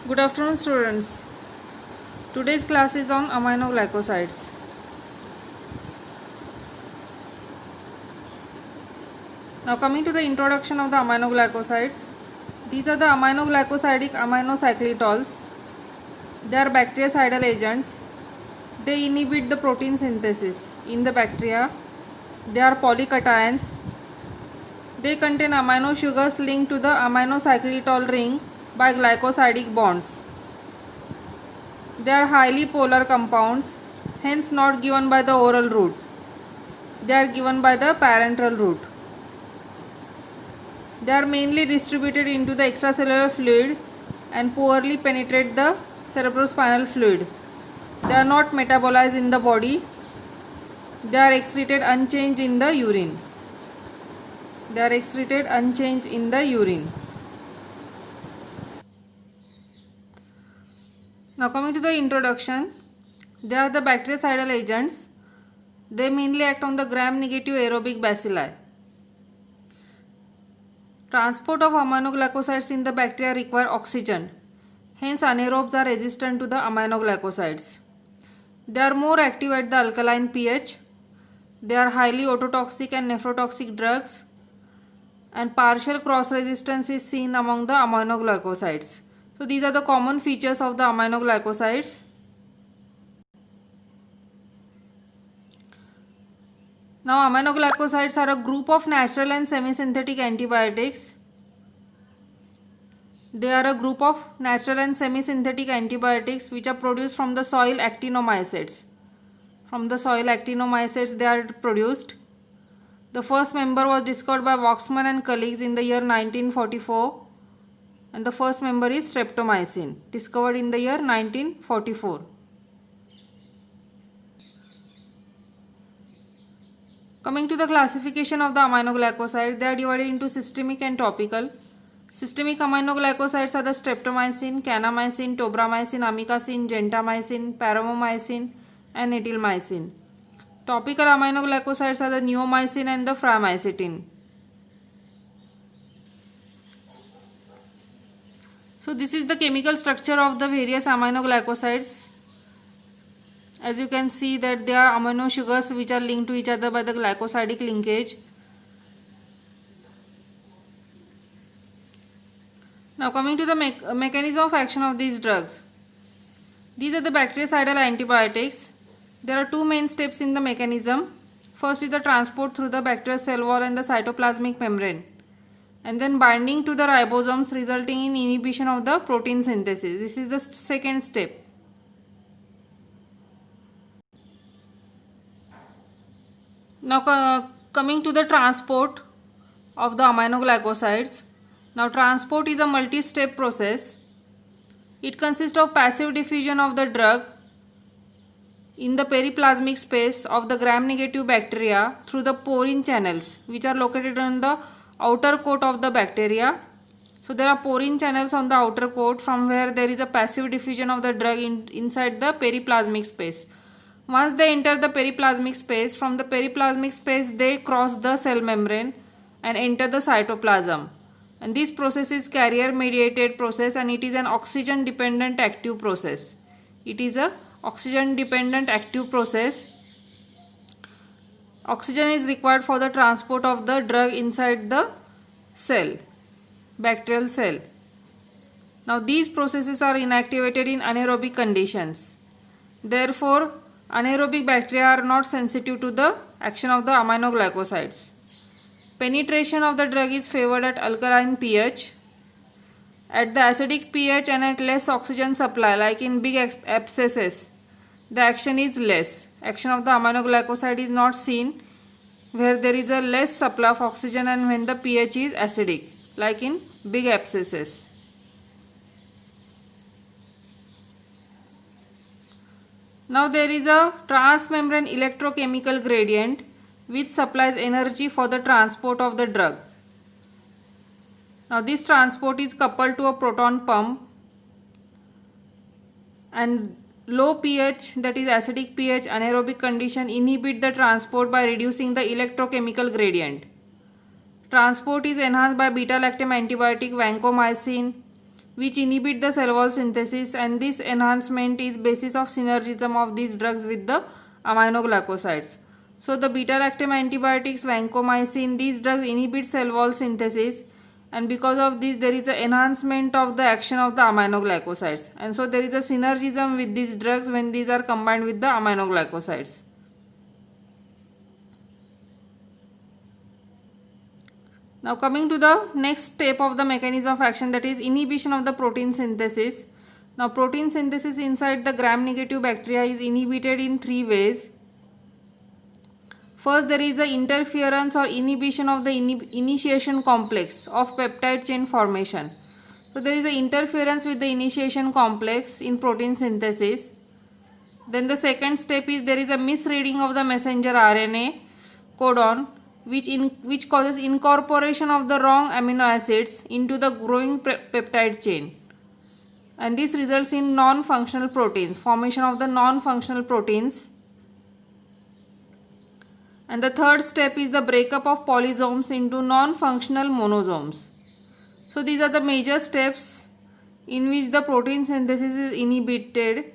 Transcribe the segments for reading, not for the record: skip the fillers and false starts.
Good afternoon, students. Today's class is on aminoglycosides. Now, coming to the introduction of the aminoglycosides, these are the aminoglycosidic aminocyclitols. They are bactericidal agents. They inhibit the protein synthesis in the bacteria. They are polycations. They contain amino sugars linked to the aminocyclitol ring by glycosidic bonds. They are highly polar compounds, hence not given by the oral route. They are given by the parenteral route. They are mainly distributed into the extracellular fluid and poorly penetrate the cerebrospinal fluid. They are not metabolized in the body. They are excreted unchanged in the urine. They are excreted unchanged in the urine. Now coming to the introduction, they are the bactericidal agents. They mainly act on the gram-negative aerobic bacilli. Transport of aminoglycosides in the bacteria require oxygen. Hence anaerobes are resistant to the aminoglycosides. They are more active at the alkaline pH. They are highly ototoxic and nephrotoxic drugs. And partial cross-resistance is seen among the aminoglycosides. So these are the common features of the aminoglycosides. Now aminoglycosides are a group of natural and semi-synthetic antibiotics. They are a group of natural and semi-synthetic antibiotics which are produced from the soil actinomycetes. From the soil actinomycetes they are produced. The first member was discovered by Waxman and colleagues in the year 1944. And the first member is streptomycin, discovered in the year 1944. Coming to the classification of the aminoglycosides, they are divided into systemic and topical. Systemic aminoglycosides are the streptomycin, kanamycin, tobramycin, amikacin, gentamicin, paromomycin and netilmycin. Topical aminoglycosides are the neomycin and the framycetin. So this is the chemical structure of the various aminoglycosides. As you can see that they are amino sugars which are linked to each other by the glycosidic linkage. Now coming to the mechanism of action of these drugs. These are the bactericidal antibiotics. There are two main steps in the mechanism. First is the transport through the bacterial cell wall and the cytoplasmic membrane, and then binding to the ribosomes resulting in inhibition of the protein synthesis. This is the second step. Now coming to the transport of the aminoglycosides. Now transport is a multi-step process. It consists of passive diffusion of the drug in the periplasmic space of the gram-negative bacteria through the porine channels which are located on the outer coat of the bacteria. So there are porine channels on the outer coat from where there is a passive diffusion of the drug inside the periplasmic space. Once they enter the periplasmic space, from the periplasmic space they cross the cell membrane and enter the cytoplasm. And this process is carrier mediated process and it is an oxygen dependent active process. It is a oxygen dependent active process. Oxygen is required for the transport of the drug inside the cell, bacterial cell. Now these processes are inactivated in anaerobic conditions. Therefore, anaerobic bacteria are not sensitive to the action of the aminoglycosides. Penetration of the drug is favored at alkaline pH. At the acidic pH and at less oxygen supply, like in big abscesses, the action is less. Action of the aminoglycoside is not seen where there is a less supply of oxygen and when the pH is acidic, like in big abscesses. Now there is a transmembrane electrochemical gradient which supplies energy for the transport of the drug. Now this transport is coupled to a proton pump, and low pH, that is acidic pH, anaerobic condition inhibit the transport by reducing the electrochemical gradient. Transport is enhanced by beta-lactam antibiotic vancomycin, which inhibit the cell wall synthesis, and this enhancement is basis of synergism of these drugs with the aminoglycosides. So the beta-lactam antibiotics, vancomycin, these drugs inhibit cell wall synthesis, and because of this there is an enhancement of the action of the aminoglycosides, and so there is a synergism with these drugs when these are combined with the aminoglycosides. Now coming to the next step of the mechanism of action, that is inhibition of the protein synthesis. Now protein synthesis inside the gram-negative bacteria is inhibited in three ways. First, there is the interference or inhibition of the initiation complex of peptide chain formation. So there is an interference with the initiation complex in protein synthesis. Then the second step is there is a misreading of the messenger RNA codon, which causes incorporation of the wrong amino acids into the growing peptide chain, and this results in non-functional proteins, formation of the non-functional proteins. And the third step is the breakup of polysomes into non-functional monosomes. So these are the major steps in which the protein synthesis is inhibited,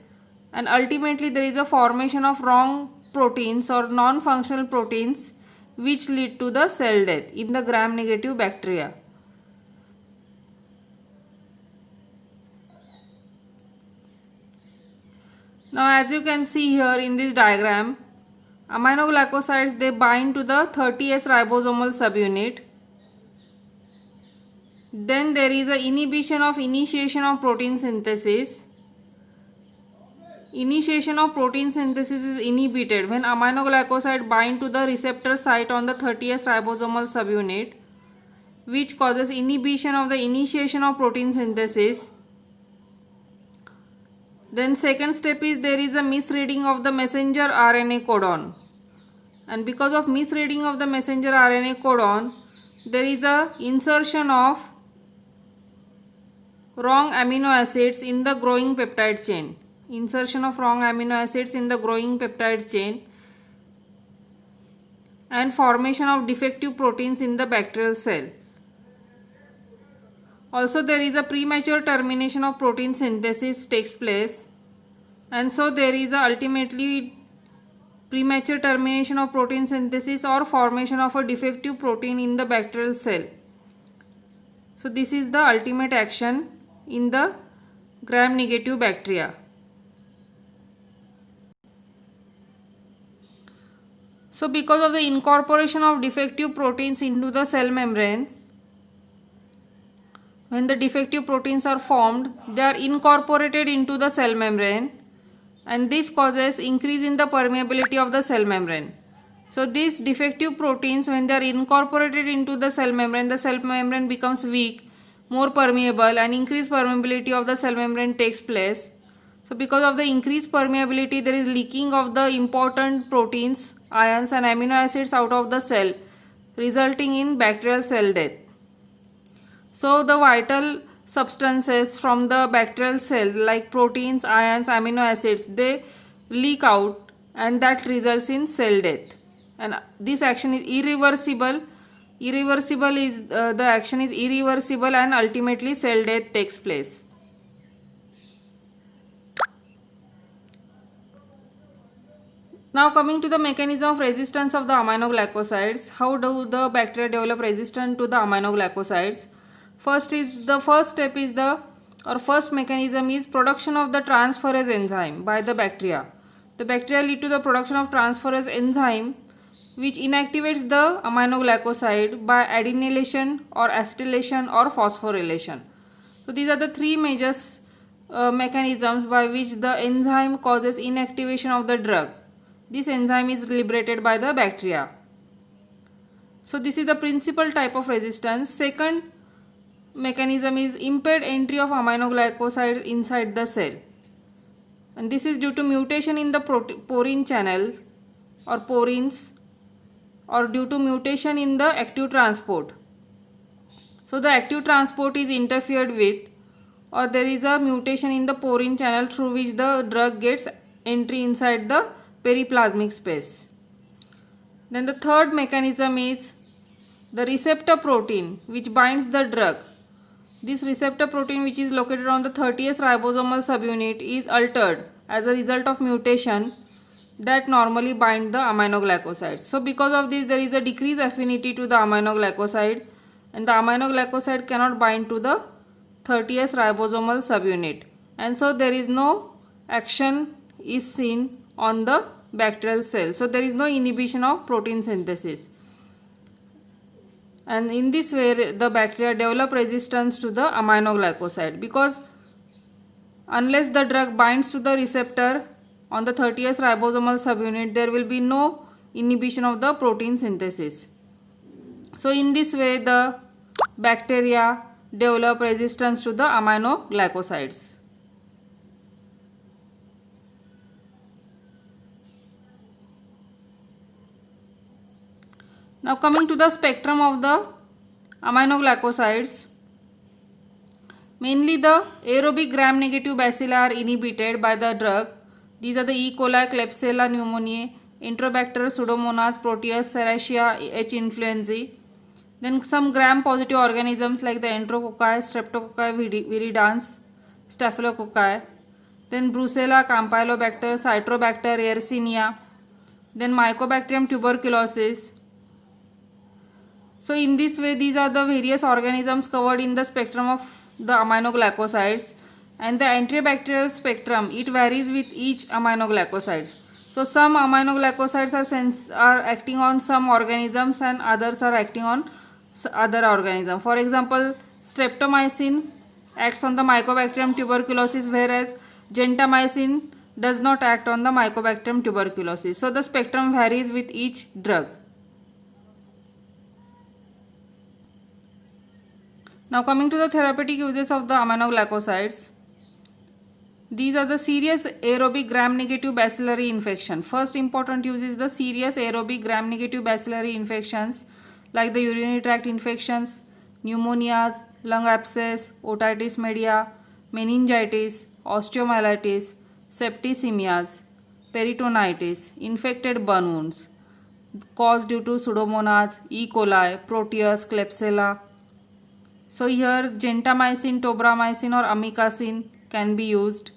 and ultimately there is a formation of wrong proteins or non-functional proteins which lead to the cell death in the gram-negative bacteria. Now as you can see here in this diagram, aminoglycosides, they bind to the 30S ribosomal subunit. Then there is a inhibition of initiation of protein synthesis. Initiation of protein synthesis is inhibited when aminoglycoside bind to the receptor site on the 30S ribosomal subunit, which causes inhibition of the initiation of protein synthesis. Then second step is there is a misreading of the messenger RNA codon, and because of misreading of the messenger RNA codon, there is a insertion of wrong amino acids in the growing peptide chain. Insertion of wrong amino acids in the growing peptide chain, and formation of defective proteins in the bacterial cell. Also there is a premature termination of protein synthesis takes place, and so there is a ultimately premature termination of protein synthesis or formation of a defective protein in the bacterial cell. So this is the ultimate action in the gram-negative bacteria. So because of the incorporation of defective proteins into the cell membrane, when the defective proteins are formed, they are incorporated into the cell membrane, and this causes increase in the permeability of the cell membrane. So these defective proteins, when they are incorporated into the cell membrane becomes weak, more permeable, and increased permeability of the cell membrane takes place. So because of the increased permeability, there is leaking of the important proteins, ions and amino acids out of the cell, resulting in bacterial cell death. So the vital substances from the bacterial cells like proteins, ions, amino acids, they leak out, and that results in cell death. And this action is irreversible. The action is irreversible, and ultimately cell death takes place. Now coming to the mechanism of resistance of the aminoglycosides. How do the bacteria develop resistance to the aminoglycosides? First mechanism is production of the transferase enzyme by the bacteria. The bacteria lead to the production of transferase enzyme, which inactivates the aminoglycoside by adenylation or acetylation or phosphorylation. So these are the three major mechanisms by which the enzyme causes inactivation of the drug. This enzyme is liberated by the bacteria. So this is the principal type of resistance. Second mechanism is impaired entry of aminoglycoside inside the cell, and this is due to mutation in the porine channel or porins, or due to mutation in the active transport. So the active transport is interfered with, or there is a mutation in the porine channel through which the drug gets entry inside the periplasmic space. Then the third mechanism is the receptor protein which binds the drug. This receptor protein, which is located on the 30th ribosomal subunit, is altered as a result of mutation that normally bind the aminoglycosides. So because of this, there is a decreased affinity to the aminoglycoside, and the aminoglycoside cannot bind to the 30th ribosomal subunit, and so there is no action is seen on the bacterial cell. So there is no inhibition of protein synthesis, and in this way the bacteria develop resistance to the aminoglycoside, because unless the drug binds to the receptor on the 30th ribosomal subunit, there will be no inhibition of the protein synthesis. So in this way the bacteria develop resistance to the aminoglycosides. Now coming to the spectrum of the aminoglycosides, mainly the aerobic gram-negative bacilli are inhibited by the drug. These are the E. coli, Klebsiella pneumoniae, Enterobacter, Pseudomonas, Proteus, Serratia, H. influenzae. Then some gram-positive organisms like the Enterococci, Streptococci viridans, Staphylococci. Then Brucella, Campylobacter, Citrobacter, Yersinia. Then Mycobacterium tuberculosis. So in this way, these are the various organisms covered in the spectrum of the aminoglycosides, and the antibacterial spectrum, it varies with each aminoglycosides. So some aminoglycosides are acting on some organisms and others are acting on other organisms. For example, streptomycin acts on the Mycobacterium tuberculosis, whereas gentamicin does not act on the Mycobacterium tuberculosis. So the spectrum varies with each drug. Now coming to the therapeutic uses of the aminoglycosides. These are the serious aerobic gram-negative bacillary infection. First important use is the serious aerobic gram-negative bacillary infections like the urinary tract infections, pneumonias, lung abscess, otitis media, meningitis, osteomyelitis, septicemias, peritonitis, infected burn wounds caused due to Pseudomonas, E. coli, Proteus, Klebsiella. So here gentamicin, tobramycin or amikacin can be used,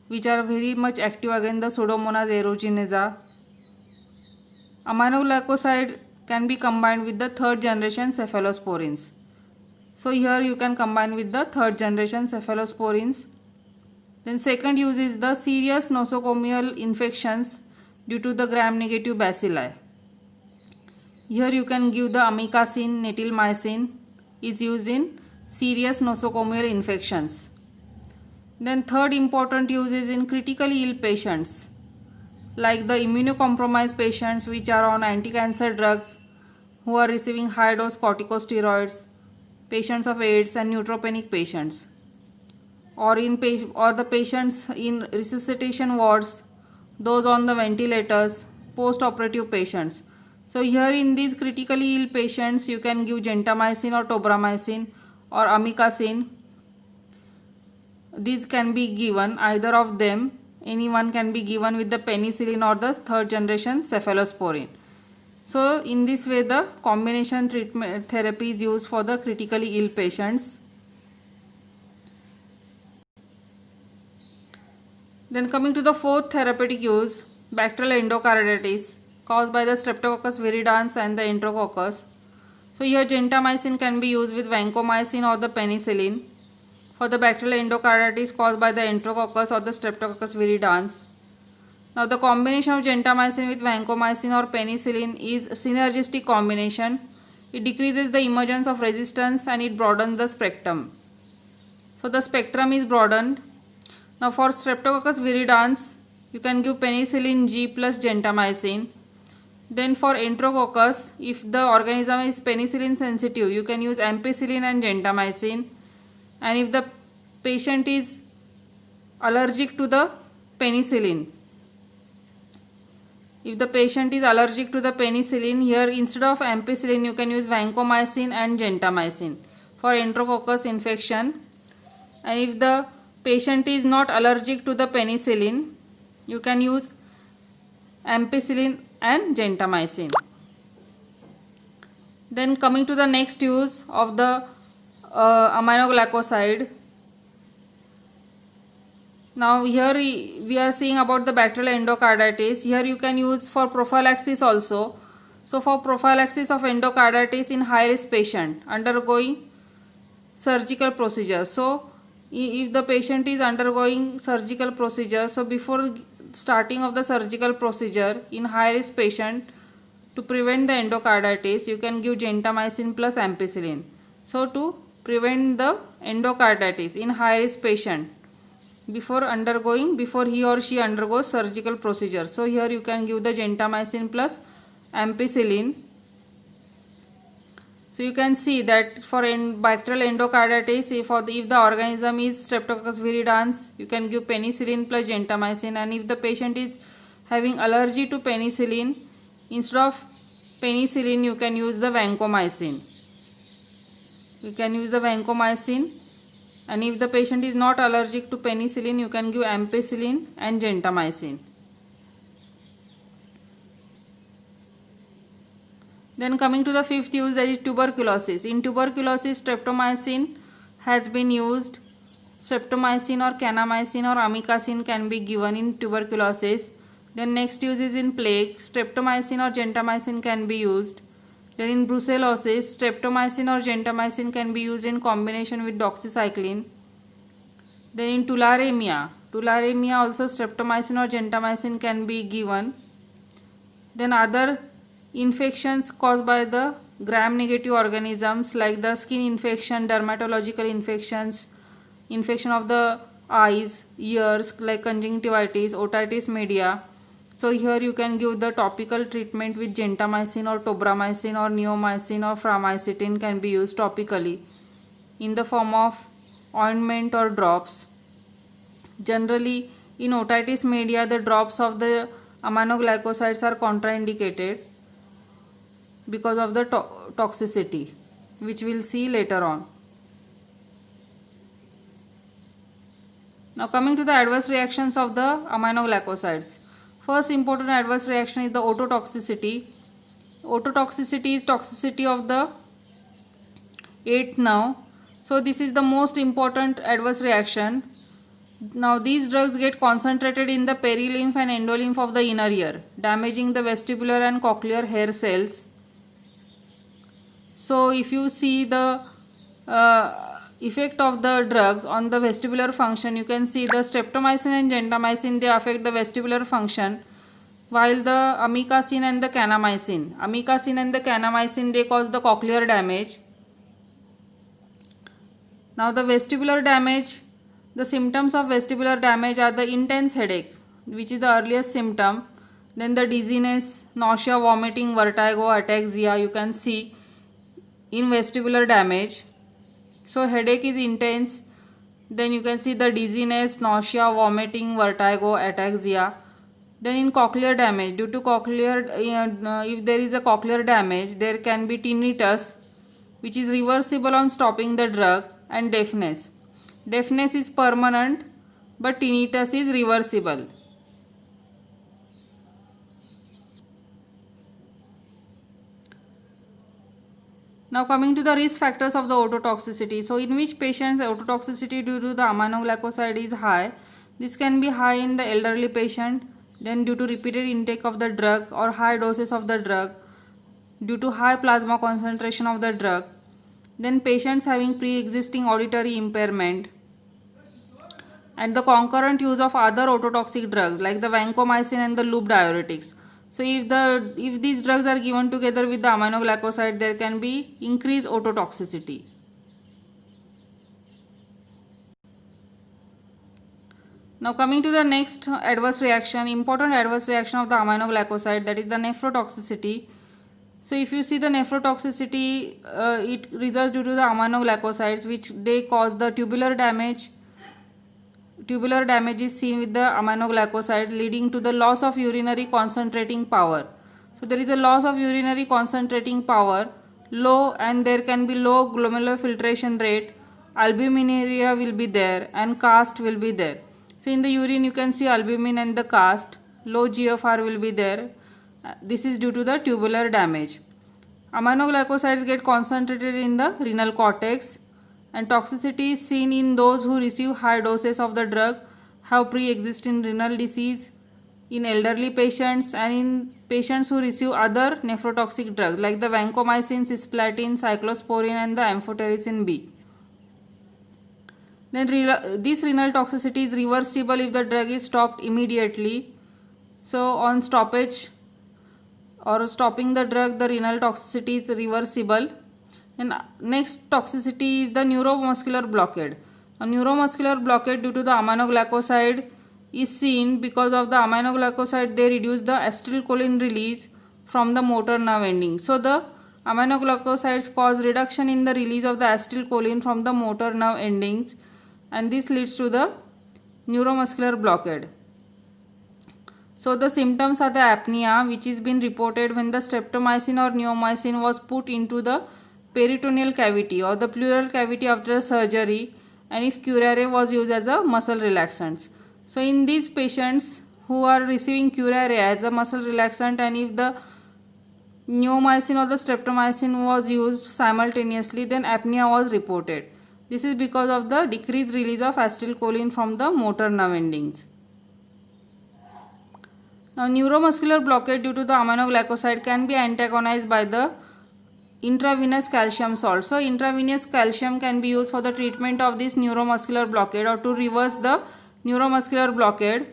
which are very much active against the Pseudomonas aeruginosa. Aminoglycoside can be combined with the third generation cephalosporins. So here you can combine with the third generation cephalosporins. Then second use is the serious nosocomial infections due to the gram-negative bacilli. Here you can give the amikacin, netilmycin is used in serious nosocomial infections. Then third important use is in critically ill patients like the immunocompromised patients which are on anti-cancer drugs, who are receiving high dose corticosteroids, patients of AIDS and neutropenic patients, or the patients in resuscitation wards, those on the ventilators, post-operative patients. So here in these critically ill patients you can give gentamicin or tobramycin or amikacin. These can be given, either of them, any one can be given with the penicillin or the third generation cephalosporin. So in this way the combination treatment therapy is used for the critically ill patients. Then coming to the fourth therapeutic use, bacterial endocarditis caused by the Streptococcus viridans and the Enterococcus. So here gentamicin can be used with vancomycin or the penicillin for the bacterial endocarditis caused by the Enterococcus or the Streptococcus viridans. Now the combination of gentamicin with vancomycin or penicillin is a synergistic combination. It decreases the emergence of resistance and it broadens the spectrum. So the spectrum is broadened. Now for Streptococcus viridans, you can give penicillin G plus gentamicin. Then for Enterococcus, if the organism is penicillin sensitive, you can use ampicillin and gentamicin. And if the patient is allergic to the penicillin, here instead of ampicillin you can use vancomycin and gentamicin for Enterococcus infection. And if the patient is not allergic to the penicillin, you can use ampicillin and gentamicin. Then coming to the next use of the aminoglycoside. Now here we are seeing about the bacterial endocarditis. Here you can use for prophylaxis also. So for prophylaxis of endocarditis in high risk patient undergoing surgical procedure. So if the patient is undergoing surgical procedure, so before starting of the surgical procedure in high risk patient, to prevent the endocarditis, you can give gentamicin plus ampicillin. So to prevent the endocarditis in high risk patient before he or she undergoes surgical procedure, so here you can give the gentamicin plus ampicillin. So you can see that for bacterial endocarditis, if the organism is Streptococcus viridans, you can give penicillin plus gentamicin, and if the patient is having allergy to penicillin, instead of penicillin you can use the vancomycin. And if the patient is not allergic to penicillin, you can give ampicillin and gentamicin. Then coming to the fifth use, that is tuberculosis. In tuberculosis, streptomycin has been used. Streptomycin or kanamycin or amikacin can be given in tuberculosis. Then next use is in plague. Streptomycin or gentamicin can be used. Then in brucellosis, streptomycin or gentamicin can be used in combination with doxycycline. Then in tularemia also streptomycin or gentamicin can be given. Then other infections caused by the gram-negative organisms like the skin infection, dermatological infections, infection of the eyes, ears like conjunctivitis, otitis media. So here you can give the topical treatment with gentamicin or tobramycin or neomycin or pramycin can be used topically in the form of ointment or drops. Generally in otitis media, the drops of the aminoglycosides are contraindicated because of the toxicity, which we will see later on. Now coming to the adverse reactions of the aminoglycosides. First important adverse reaction is the ototoxicity. Ototoxicity is toxicity of the 8th nerve. So this is the most important adverse reaction. Now these drugs get concentrated in the perilymph and endolymph of the inner ear, damaging the vestibular and cochlear hair cells. So if you see the effect of the drugs on the vestibular function, you can see the streptomycin and gentamicin, they affect the vestibular function, while the amikacin and the kanamycin they cause the cochlear damage. Now the vestibular damage, the symptoms of vestibular damage are the intense headache, which is the earliest symptom, then the dizziness, nausea, vomiting, vertigo, ataxia you can see in vestibular damage. So headache is intense, then you can see the dizziness, nausea, vomiting, vertigo, ataxia. Then in cochlear damage, due to cochlear, if there is a cochlear damage, there can be tinnitus, which is reversible on stopping the drug, and deafness. Deafness is permanent, but tinnitus is reversible. Now coming to the risk factors of the ototoxicity. So in which patients ototoxicity due to the aminoglycoside is high? This can be high in the elderly patient, then due to repeated intake of the drug or high doses of the drug, due to high plasma concentration of the drug, then patients having pre-existing auditory impairment, and the concurrent use of other ototoxic drugs like the vancomycin and the loop diuretics. So if these drugs are given together with the aminoglycoside, there can be increased ototoxicity. Now coming to the next adverse reaction, important adverse reaction of the aminoglycoside, that is the nephrotoxicity. So if you see the nephrotoxicity, it results due to the aminoglycosides, which they cause the tubular damage. Tubular damage is seen with the aminoglycoside, leading to the loss of urinary concentrating power. So there is a loss of urinary concentrating power, low, and there can be low glomerular filtration rate, albuminuria will be there, and cast will be there. So in the urine you can see albumin and the cast, low GFR will be there. This is due to the tubular damage. Aminoglycosides get concentrated in the renal cortex, and toxicity is seen in those who receive high doses of the drug, have pre-existing renal disease, in elderly patients, and in patients who receive other nephrotoxic drugs like the vancomycin, cisplatin, cyclosporin and the amphotericin B. Then this renal toxicity is reversible if the drug is stopped immediately. So on stoppage or stopping the drug, the renal toxicity is reversible. And next toxicity is the neuromuscular blockade. A neuromuscular blockade due to the aminoglycoside is seen because of the aminoglycoside. They reduce the acetylcholine release from the motor nerve endings. So the aminoglycosides cause reduction in the release of the acetylcholine from the motor nerve endings, and this leads to the neuromuscular blockade. So the symptoms are the apnea, which is been reported when the streptomycin or neomycin was put into the peritoneal cavity or the pleural cavity after the surgery, and if curare was used as a muscle relaxant. So in these patients who are receiving curare as a muscle relaxant, and if the neomycin or the streptomycin was used simultaneously, then apnea was reported. This is because of the decreased release of acetylcholine from the motor nerve endings. Now neuromuscular blockade due to the aminoglycoside can be antagonized by the intravenous calcium salt. So intravenous calcium can be used for the treatment of this neuromuscular blockade or to reverse the neuromuscular blockade.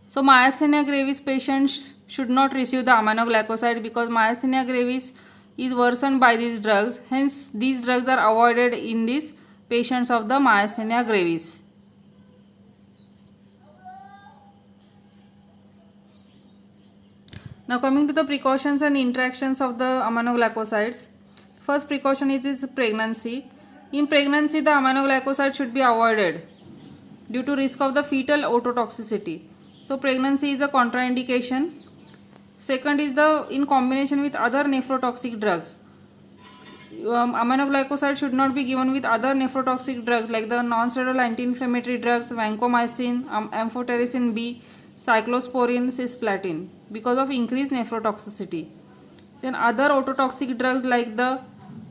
So myasthenia gravis patients should not receive the aminoglycoside because myasthenia gravis is worsened by these drugs. Hence these drugs are avoided in these patients of the myasthenia gravis. Now coming to the precautions and interactions of the aminoglycosides. First precaution is pregnancy. In pregnancy, the aminoglycoside should be avoided due to risk of the fetal ototoxicity. So pregnancy is a contraindication. Second is in combination with other nephrotoxic drugs. Aminoglycoside should not be given with other nephrotoxic drugs like the non-steroidal anti-inflammatory drugs, vancomycin, amphotericin B, cyclosporin, cisplatin, because of increased nephrotoxicity. Then other ototoxic drugs like the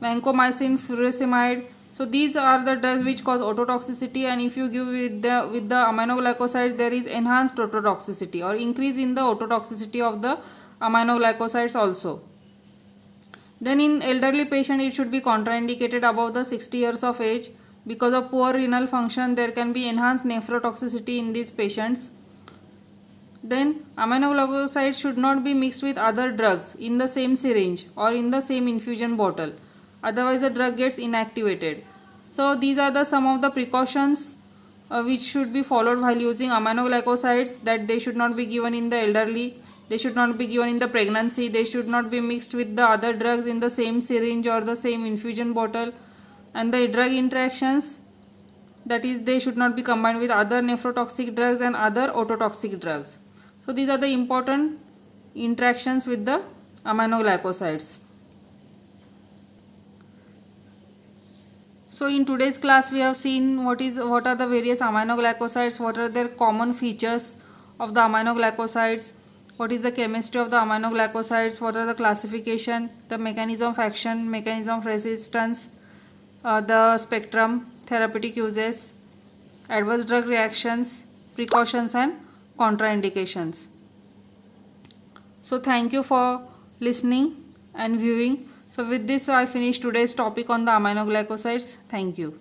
vancomycin, furosemide. So these are the drugs which cause ototoxicity, and if you give with the aminoglycosides, there is enhanced ototoxicity or increase in the ototoxicity of the aminoglycosides also. Then in elderly patient, it should be contraindicated above the 60 years of age because of poor renal function. There can be enhanced nephrotoxicity in these patients. Then aminoglycosides should not be mixed with other drugs in the same syringe or in the same infusion bottle, otherwise the drug gets inactivated. So these are some of the precautions which should be followed while using aminoglycosides, that they should not be given in the elderly, they should not be given in the pregnancy, they should not be mixed with the other drugs in the same syringe or the same infusion bottle, and the drug interactions, that is they should not be combined with other nephrotoxic drugs and other ototoxic drugs. So these are the important interactions with the aminoglycosides. So in today's class we have seen what are the various aminoglycosides, what are their common features of the aminoglycosides, what is the chemistry of the aminoglycosides, what are the classification, the mechanism of action, mechanism of resistance, the spectrum, therapeutic uses, adverse drug reactions, precautions and contraindications. So thank you for listening and viewing. So with this I finish today's topic on the aminoglycosides. Thank you.